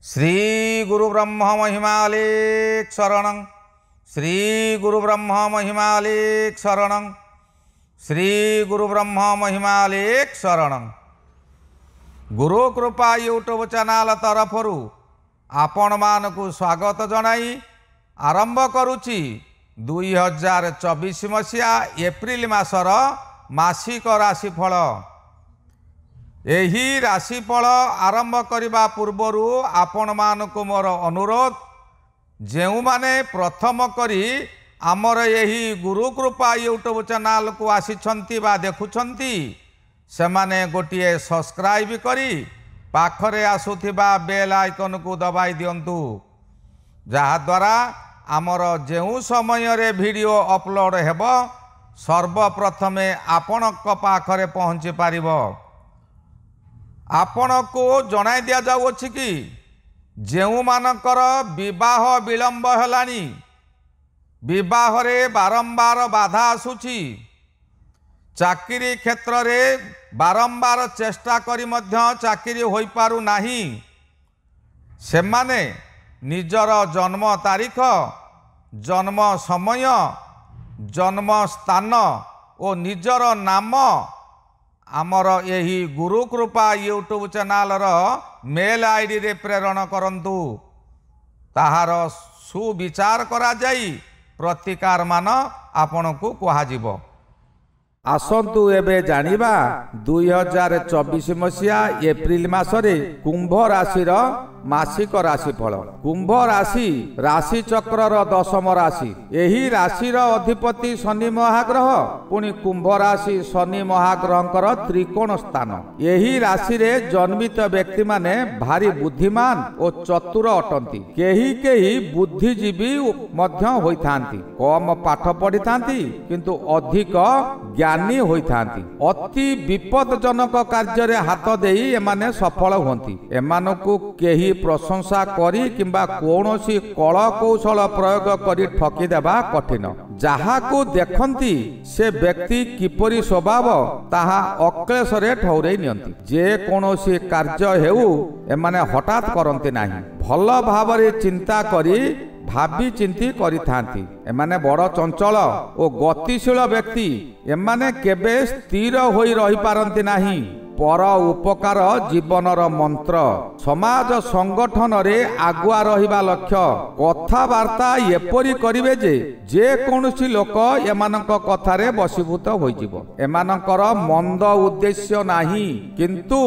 श्री गुरु ब्रह्म महिमालेक शरणं श्री गुरु ब्रह्म महिमालेक शरणं श्री गुरु ब्रह्म महिमालेक शरणं। गुरु कृपा यूट्यूब चैनल तरफर आपण मानकु स्वागत जनाई आरंभ करुछि 2024 मसीहा एप्रिल मासर मासिक राशिफल। एही राशिफल आरंभ करने पूर्वर आपण मानकु मोर अनुरोध, जेउ माने प्रथम करी आमर यही गुरु कृपा यूट्यूब चैनल को आसिछंती बा देखुछंती से माने गोटिए सब्सक्राइब करी पाखरे आसुथिबा बेल आइकन को दबाई दियंतु, जहा द्वारा आमर जेउ समय रे वीडियो अपलोड हेबो सर्वप्रथमे आपणक पाखरे पहुँची पारिबो। आपण को जणाई दिया जाउछि कि जेउ मानकर विवाह विलंब हेलानी, विवाह रे बारंबार बाधा आसुछि, चाकरी क्षेत्र रे बारंबार चेष्टा करी मध्य चाकरी होई पारु नाही, सेमाने निजर जन्म तारीख, जन्म समय, जन्म स्थान और निजर नाम आमर यही गुरु कृपा यूट्यूब चैनल मेल आईडी रे प्रेरण करंतु, ताहार सुविचार करा जाई प्रतिकार मान आपण को कहाजिबो। आसंतु एबे जानिबा 2024 मसीहा एप्रिल मासरे कुंभ राशि मासिक राशिफल। कुंभ राशि राशि चक्रर दशम राशि। एही राशिर अधिपति शनि महाग्रह, पुणी कुंभ राशि शनि महाग्रहंकर त्रिकोण स्थान। एही राशि रे जन्मित व्यक्ति माने भारी बुद्धिमान और चतुर अटंती। केही केही बुद्धिजीवी मध्य होइथांती, कम पाठ पढ़िथांती किंतु अधिक ज्ञानी होइथांती। अति विपदजनक कार्य रे हाथ देई एमाने सफल होंती। एमानकु केही प्रशंसा करी किंबा कौनसी कल कौशल प्रयोग करी ठकी देबा कठिन। जहा को देखंती से व्यक्ति किपरि स्वभाव ताहा अक्लेशरे ठौरै नियंती। जे कौनसी कार्य हेउ एमाने हठात करंती नाही, भल भावरे चिंता करी भाभी चिंती करिथांती। एमाने बड़ चंचल और गतिशील व्यक्ति, एमाने केबे स्थिर होई रही पारंती नाही। पर उपकार जीवनर मंत्र। समाज संगठन रे आगुआ रहिबा लक्ष्य। कथावार्ता एपरि करिवे जे कौनसी लोक एमानक कथारे बसीभूत होइजिवो। एमानकर मंद उद्देश्य नाही, किंतु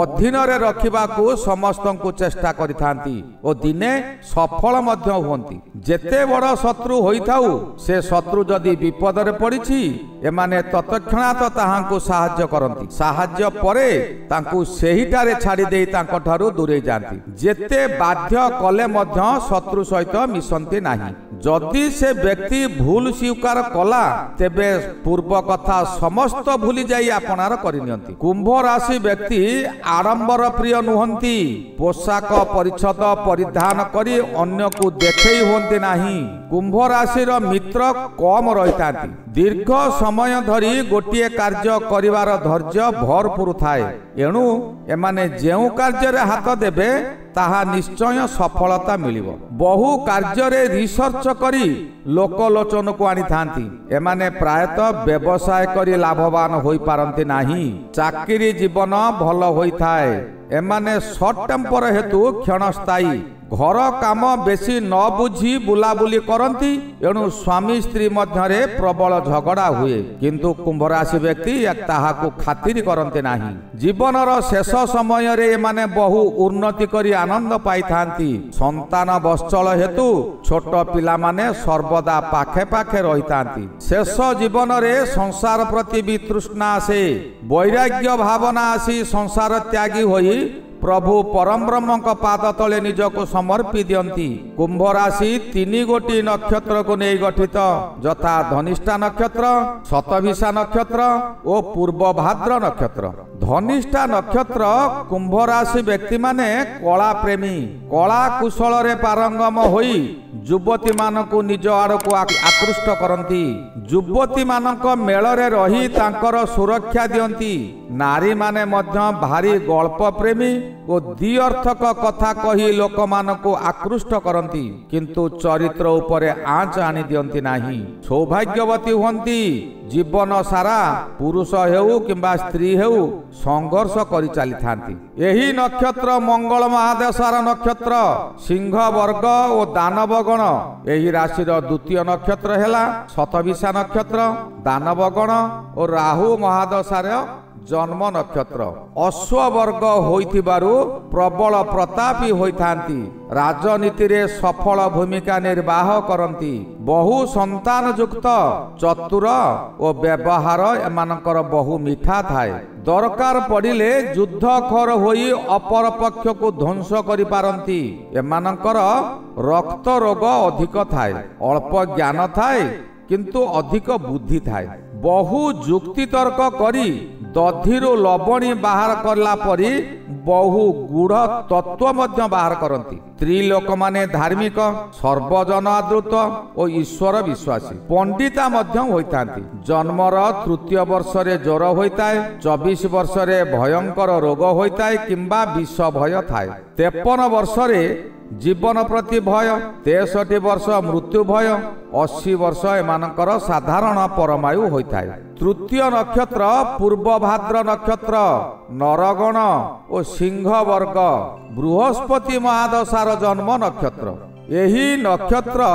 अधीन रे रखिबाकू समस्तंकु चेष्टा करिथांती ओ दिने सफल मध्य होंती। जेते बड़ शत्रु होइथाउ, से शत्रु जदि विपद रे पड़िछि एमाने तत्क्षणात ताहांकु साहाय्य करंती। साहाय्य परे तांकु सेहिटारे छाड़ी देई तांको ठारू दूरे जांती। जेते बाध्य कले मध्य शत्रु सहित मिसंती नाही। जदि से व्यक्ति भूल स्वीकार कला, तेबे पूर्व कथा समस्त भूली जाई आपनार करिनियंती। कुंभ राशि व्यक्ति आडंबर प्रिय नुहंती। पोशाक परिच्छद परिधान करी अन्य को देखई होंती नाही। कुंभ राशिर मित्र कम रहितांती। दीर्घ समय धरी गोटिए कार्य करिवार धैर्य भरपूर थाए। एणु एमाने जेउ कार्य रे हाथ देबे ताहा निश्चय सफलता मिलिबो। बहु कार्य रे रिसर्च करी लोकलोचन को आनी थांती। एमाने प्रायतः व्यवसाय करी लाभवान होई पारंती नाही। चाकरी जीवन भल होई थाए। एमाने शॉर्ट टेम्पर हेतु क्षणस्थायी। घर काम बेसी न बुझी बुलाबुली करती, एणु स्वामी स्त्री मध्य प्रबल झगड़ा हुए, किंतु कुंभ राशि व्यक्ति ताहाकु खातिर करते नाही। जीवनर शेष समय रे एमाने बहु उन्नति करी आनंद पाई थांती। संतान बत्सल हेतु छोट पिला माने सर्वदा पाखे पाखे रही थांती। शेष जीवन रे संसार प्रति भी तृष्णा आसे। वैराग्य भावना आसी संसार त्यागी होई प्रभु परम ब्रह्म पाद तले निजको समर्पी दियंती। कुंभ राशि 3 गोटी नक्षत्र को नहीं गठित, यथा धनिष्ठा नक्षत्र, शतभिषा नक्षत्र और पूर्व भाद्र नक्षत्र। धनिष्ठा नक्षत्र कुंभ राशि व्यक्ति माने कला प्रेमी, कला कुशल रे पारंगम होई युवती मानकु निज आड़कू आकृष्ट करती। युवती मानक मेल रे रही तांकर सुरक्षा दियंती। नारी माने मध्य भारी गल्प प्रेमी और द्विअर्थक कथा कही लोक मानकु आकृष्ट करती किंतु चरित्र उपरे आँच आनी दियंती नाही। सौभाग्यवती हुंती जीवन सारा पुरुष हेउ किंबा स्त्री हेउ संघर्ष करि चली थांती। एही नक्षत्र मंगल महादेशार नक्षत्र सिंह वर्ग और दानवगण। एही राशिर द्वितीय नक्षत्र हेला शतभिषा नक्षत्र दानवगण और राहु महादशार जन्म नक्षत्र। अश्ववर्ग होइथिबारु प्रबल प्रतापी होइथांती। राजनीति रे सफल भूमिका निर्वाह करती। बहु संतान युक्त चतुर और व्यवहार एमानकर बहु मीठा थाए। दरकार पड़िले युद्धखोर होई अपर पक्ष को ध्वंस करि पारंती। एमानकर रक्त रोग अधिक थाए। अल्प ज्ञान थाए किंतु अधिक बुद्धि थाए। बहु जुक्ति तर्क करी दधिरु लवणी बाहर करला परी बहु गूढ़ तत्व मध्य बाहर करती। स्त्री लोक माने धार्मिक सर्वजन आदृत और ईश्वर विश्वासी पंडिता मध्य होइतांती। जन्मर तृतीय वर्ष रे ज्वर होइताए। 24 वर्ष रे भयंकर रोग होइताए किंबा विष भय थाए। 53 वर्ष रे जीवन प्रति भय। 63 वर्ष मृत्यु भय। 80 वर्ष एमानकर साधारण परमायु होइताए। तृतीय नक्षत्र पूर्व भाद्र नक्षत्र नरगण और सिंह वर्ग बृहस्पति महादशार जन्म नक्षत्र। यही नक्षत्र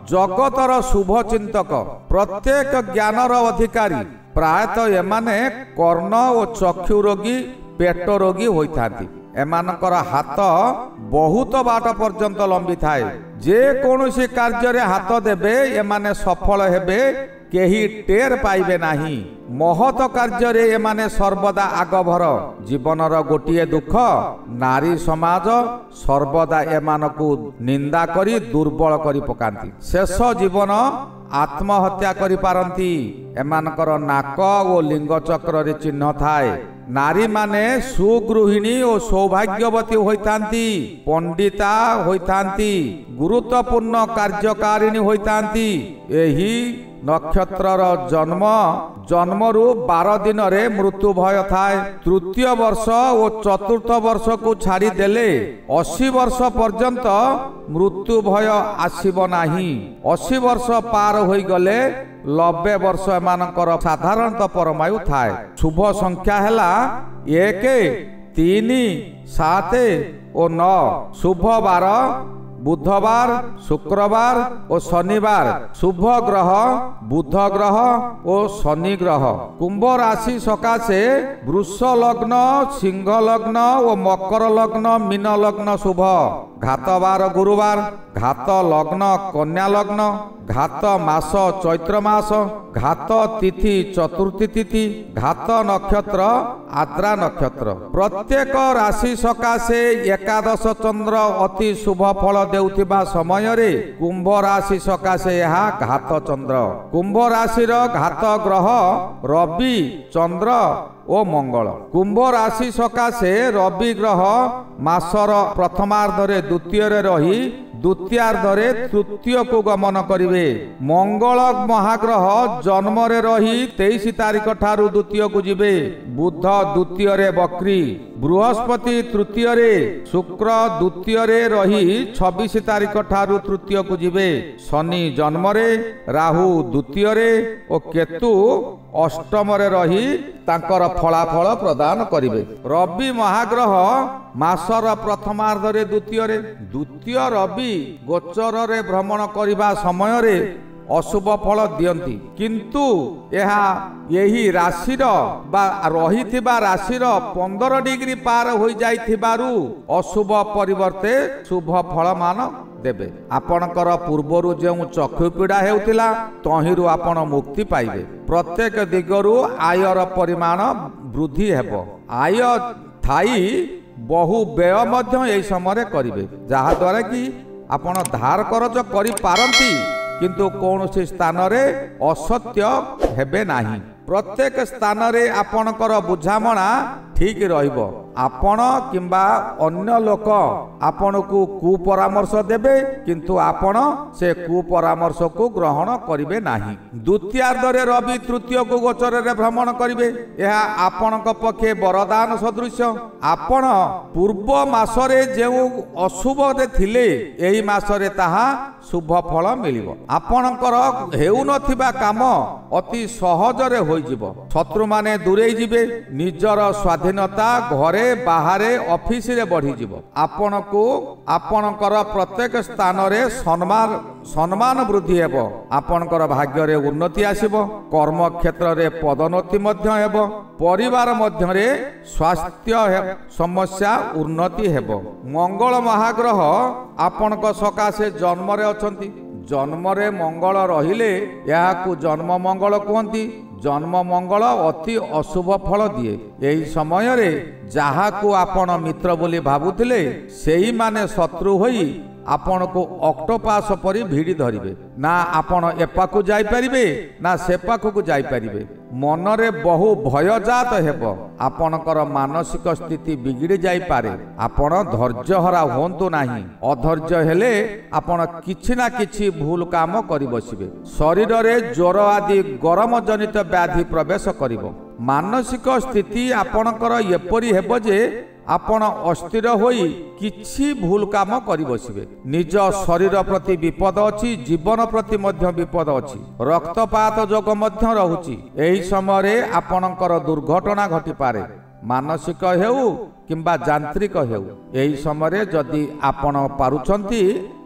जगतर शुभ चिंतक प्रत्येक ज्ञानर अधिकारी। प्रायतः एमाने कर्ण और चक्षु रोगी पेट रोगी होइथांती। एमानकर हाथ बहुत बाट पर्यंत लंबी थाए। जे कौनसी कार्य रे हाथ देबे एमाने सफल हेबे केही टेर पाइबे नाही। महत कार्य रे एमाने सर्वदा आगभर। जीवनर गोटिए दुख नारी समाज सर्वदा एमानकु निंदा करी दुर्बल करी पकांती। शेष जीवन आत्महत्या करि पारंती। एमानकर नाक और लिंग चक्र रे चिन्ह थाए। नारी माने सुगृहिणी और सौभाग्यवती होइतांती। पंडिता होइतांती। गुरुत्वपूर्ण कार्यकारिणी होइतांती। एही नक्षत्रर जन्मरु 12 दिन रे मृत्यु भय थाए। तृतीय वर्ष और चतुर्थ वर्ष को छाड़ी देले 80 वर्ष पर्यंत मृत्यु भय आसीब नाही। 80 वर्ष पार होई गले 90 वर्ष एमानकर साधारणतः परमायु थाए। शुभ संख्या हेला 1, 3, 7 और 9। शुभ बार बुधवार शुक्रवार और शनिवार। शुभ ग्रह बुध ग्रह और शनि ग्रह। कुंभ राशि सकाशे वृष लग्न सिंह लग्न और मकर लग्न मीन लग्न शुभ। घातवार गुरुवार। घात लग्न कन्या लग्न। घात मास चैत्र मास। घात तिथि चतुर्थी तिथि। घात नक्षत्र आद्रा नक्षत्र। प्रत्येक राशि सकाशे एकादश चंद्र अति शुभ फल देउथिबा समय रे कुंभ राशि सकाशे यहा घात चंद्र। कुंभ राशिर घात ग्रह रवि चंद्र ओ मंगल। कुंभ राशि सकाशे रवि ग्रह मासर प्रथमार्धरे द्वितीय रे रही द्वितीयार्धरे तृतीय को गमन करिवे। मंगल महाग्रह जन्म रे रही 23 तारिख ठारू द्वितीय को जिबे। बुध द्वितीय रे बक्री। बृहस्पति तृतीय रे। शुक्र द्वितीय रे रही 26 तारिख ठारू तृतीय को जिबे। शनि जन्म रे। राहु द्वितीय रे और केतु अष्टम रे रही तांकर फलाफल प्रदान करिवे। रवि महाग्रह मासर प्रथमार्धरे द्वितीय रवि गोचर रे भ्रमण करिबा समय रे अशुभ फल दियंती। किंतु यही राशिर बा रहिथिबा राशिर 15 डिग्री पार होई जाइथिबारु अशुभ परिवर्ते शुभ फल मान देबे। आपणकर पूर्वरु जे चक्षु पीड़ा हेउतिला तहिरु आपण मुक्ति पाइबे। प्रत्येक दिगरु आयर परिमाण वृद्धि हेबो। आय थाई बहु व्यय मध्य एई समय करिवे जहा द्वारा कि आपण धार करज करि पारंती किंतु कौनसी स्थान रे असत्य हेबे नाही। प्रत्येक स्थान रे आपणकर बुझामणा ठीक रहिबो। आपण किंबा अन्य लोक आपण को कुपरामर्श देबे किंतु आपण से कुपरामर्श को ग्रहण करिवे नाही। द्वितीयार्धरे रवि तृतीय को गोचर रे भ्रमण करिवे, यह आपणक पक्षे वरदान सदृश। आपण पूर्व मासरे जेउ अशुभ रे थिले एही मासरे ताहा शुभ फल मिलिबो। आपणकर हेउ नथिबा काम अति सहजरे होई जिवो। शत्रु माने दूरेई जिवे, निजर स्वाधीनता घरे बाहरे ऑफिस रे बढ़ी जिवो। आपणको आपणकर प्रत्येक स्थान रे सम्मान वृद्धि हेबो। आपणकर भाग्य रे उन्नति आसीबो। कर्म क्षेत्र रे पदोन्नति मध्य हेबो। परिवार मध्य रे स्वास्थ्य समस्या उन्नति हेबो। मंगल महाग्रह आपणक सकाशे जन्म रे अछंती। जन्म रे मंगल रहिले याकू जन्म मंगल कहंती। जन्म मंगल अति अशुभ फल दिए। एही समय रे जाहाकू आपण मित्र बोली भाबुथिले सेही माने शत्रु होई आपण को ऑक्टोपास परी भिड़ी धरिबे। ना आपण एपाकू जाई परिबे ना सेपाकू जाई परिबे। मनरे बहु भयजात हेबो। आपणकर मानसिक स्थिति बिगिड़ी जाई पारे। आपण धैर्यहरा होंतु नाही। अधैर्य हेले आपण किछि ना किछि भूल काम करि बसिबे। शरीर रे ज्वर आदि गरम जनित व्याधि प्रवेश करिवो। मानसिक स्थिति आपणकर एपरि हेबो जे आपण अस्थिर होई किछि भूल काम करि बसिबे। निज शरीर प्रति विपद अछि, जीवन प्रति मध्य विपद अछि। रक्तपात जोग मध्य रहुछि। एही समय रे आपणकर दुर्घटना घटी पारे, मानसिक हेउ किंबा यांत्रिक हेउ। एही समय रे जदि आपण पारुछंती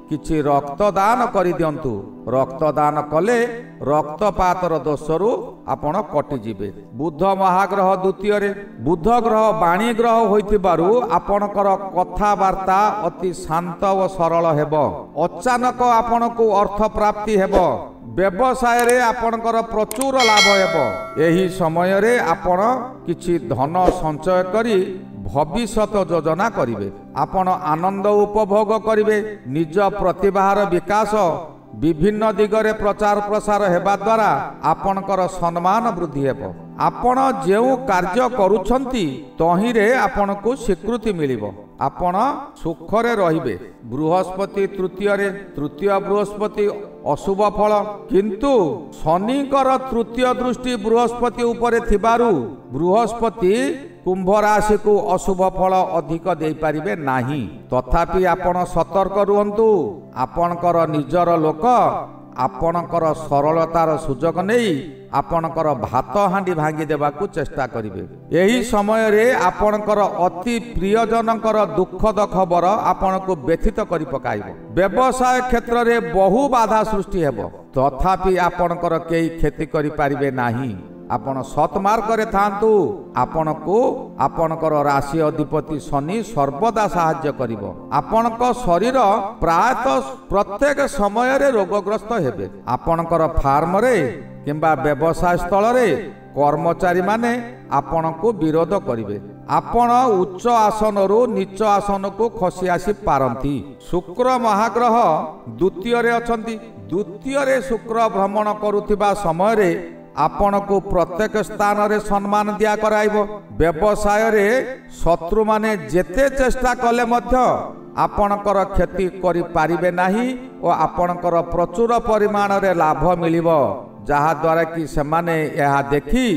किछि रक्तदान करि दियंतु। रक्तदान कले रक्तपातर दोषरु आपण कटि जिवे। बुध महाग्रह द्वितीय रे बुध ग्रह वाणी ग्रह होइतिबारु आपणकर कथावार्ता अति शांत और सरल हेबो। अचानक आपणको अर्थ प्राप्ति हेबो। व्यवसाय रे आपणकर प्रचुर लाभ हेबो। एही समय रे आपण किछि धन संचय करी भविष्यत योजना करिवे। आपण आनंद उपभोग करिवे। निज प्रतिभार विकास विभिन्न दिगरे प्रचार प्रसार हेबा द्वारा आपणकर सम्मान वृद्धि हेबो। आपण जेउ कार्य करूछंती तहिरे आपणको स्वीकृति मिलिबो। आपण सुखरे रहिबे। बृहस्पति तृतीय रे तृतीय बृहस्पति अशुभ फल, किंतु शनिकर तृतीय दृष्टि बृहस्पति उपरे थिबारु बृहस्पति कुंभ राशि को अशुभ फल अधिक दे पारिबे नाही। तथापि आपण सतर्क रुहंतु। आपणकर निजर लोक आपणकर सरलतार सुजोग नहीं आपणकर भात हांडी भांगी देबाकू चेष्टा करिवे। एही समय रे आपणकर अति प्रियजनकर दुखद खबर आपणको व्यथित करि पकाइबो। व्यवसाय क्षेत्र रे बहु बाधा सृष्टि हेबो। तथापि आपणकर केही क्षति करि पारिबे नाही। आपण सतमार्ग रे थांतु। आपणको आपणकर राशि अधिपति शनि सर्वदा सहाय्य करिवो। आपणक शरीर प्रायतः प्रत्येक समय रे रोगग्रस्त हेबे। आपणकर फार्म रे किंबा व्यवसाय स्थल रे कर्मचारी माने आपणको विरोध करिवे। आपण उच्च आसन रु नीच आसन को खसी आसी पारंती। शुक्र महाग्रह द्वितीय रे अछंती। द्वितीय रे शुक्र भ्रमण करुथिबा समय रे आपण को प्रत्येक स्थान रे सम्मान दिया कराइबो। व्यवसाय रे शत्रु माने जेते चेष्टा कले मध्य आपणकर क्षति करि पारिबे नाही और आपणकर प्रचुर परिमाण रे लाभ मिलिबो। जहा द्वारा कि सेमाने यह देखी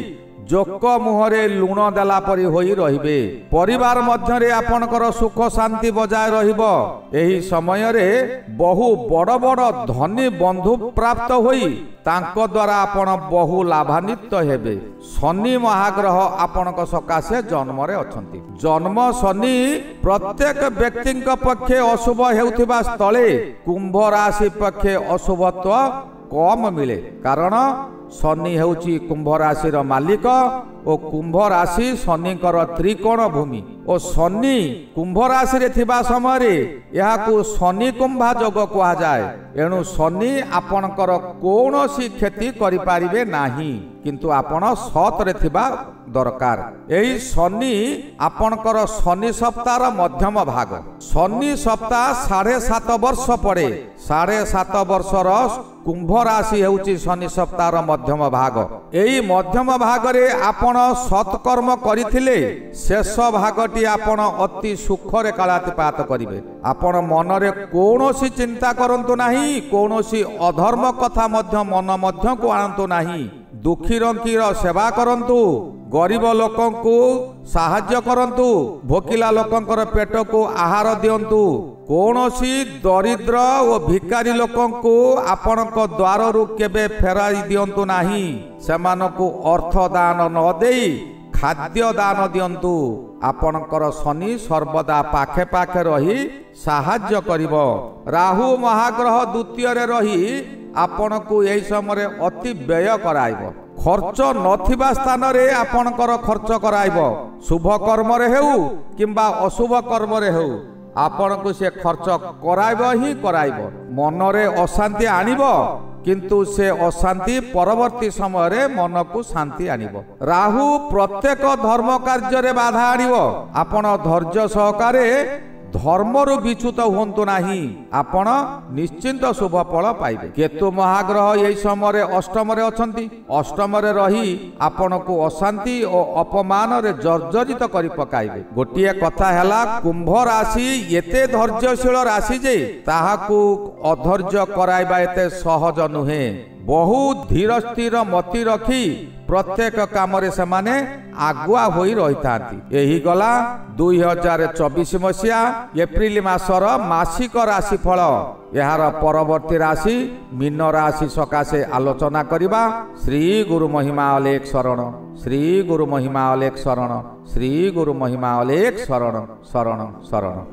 जोक मुहरे लुण देला परी होई रहिबे। परिवार मध्य रे आपणकर सुख शांति बजाय रहिबो। एही समय रे बहु बड़ बड़ धनी बंधु प्राप्त होई तांको द्वारा आपण बहु लाभान्वित हेबे। शनि महाग्रह आपणक सकाशे जन्म रे अछंती। जन्म शनि प्रत्येक व्यक्तिक पक्षे अशुभ हेउथिबा स्थले कुंभ राशि पक्षे अशुभत्व कम मिले। कारण शनि हेउची कुंभ राशि रो मालिक और कुंभ राशि शनिकर त्रिकोण भूमि और शनि कुंभ राशि रे थिबा समय रे याकू शनि कुंभा योग कहा जाए। एणु शनि आपणकर कौनसी क्षति करि पारिबे नाही, किंतु आपण सत रे थिबा दरकार। एही शनि आपणकर शनि सप्ताह मध्यम भाग। शनि सप्ताह 7.5 वर्ष पड़े 7.5 वर्षर कुंभ राशि होउची शनि सप्ताह मध्यम भाग। एई मध्यम भाग रे आपण सत्कर्म करिथिले शेष भागटी आपण अति सुखरे कालातिपात करिवे। आपण मनरे कोनोसी चिंता करंतु नाही, कोनोसी अधर्म कथा मध्य मन मध्य को आनंतु नाही। दुखी रंकीर सेवा करंतु, गरीब लोकंकु साहाय्य करंतु, भोकिला लोकंकर पेट को आहार दियंतु। कोनोसी दरिद्र और भिकारी लोकंकु आपणक द्वाररु केबे फेराई दियंतु नाही। सेमानकु अर्थ दान न देई खाद्य दान दियंतु। आपणकर शनि सर्वदा पाखे पाखे रही साहाय्य करिवो। राहु महाग्रह द्वितीय रे रही आपणकु एई समय अति व्यय कराइबो। खर्च नथिबा स्थान रे आपणकर खर्च कराइबो। शुभ कर्म रे हेउ किंबा अशुभ कर्म रे हेउ आपणकु से खर्च कराइबो ही कराइबो। मनरे अशांति आनिबो किंतु से अशांति परवर्ती समय रे मन को शांति आनिबो। राहु प्रत्येक धर्म कार्य रे बाधा आनिबो। आपण धैर्य सहकारे धर्मरु विच्युत हुंतु नाही, आपण निश्चिंत शुभ फल पाइबे। केतु महाग्रह यही समय अष्टम रे अछंती। अष्टम रे रही आपण को अशांति और अपमान रे जर्जरित करि पकाइबे। गोटिए कथा हैला कुंभ राशि एते धैर्यशील राशि जे ताहाकू अधैर्य कराइबा एते सहज नुहे। बहुत धीर स्थिर मति रखी प्रत्येक काम रे समाने आगुआ होई रहितांती। एही गला 2024 मसिया एप्रिल मासर मासिक राशिफल। यार परवर्ती राशि मीन राशि सकाशे आलोचना करिबा। श्री गुरु महिमा अलेख शरण, श्री गुरु महिमा अलेख शरण, श्री गुरु महिमा अलेख शरण शरण शरण।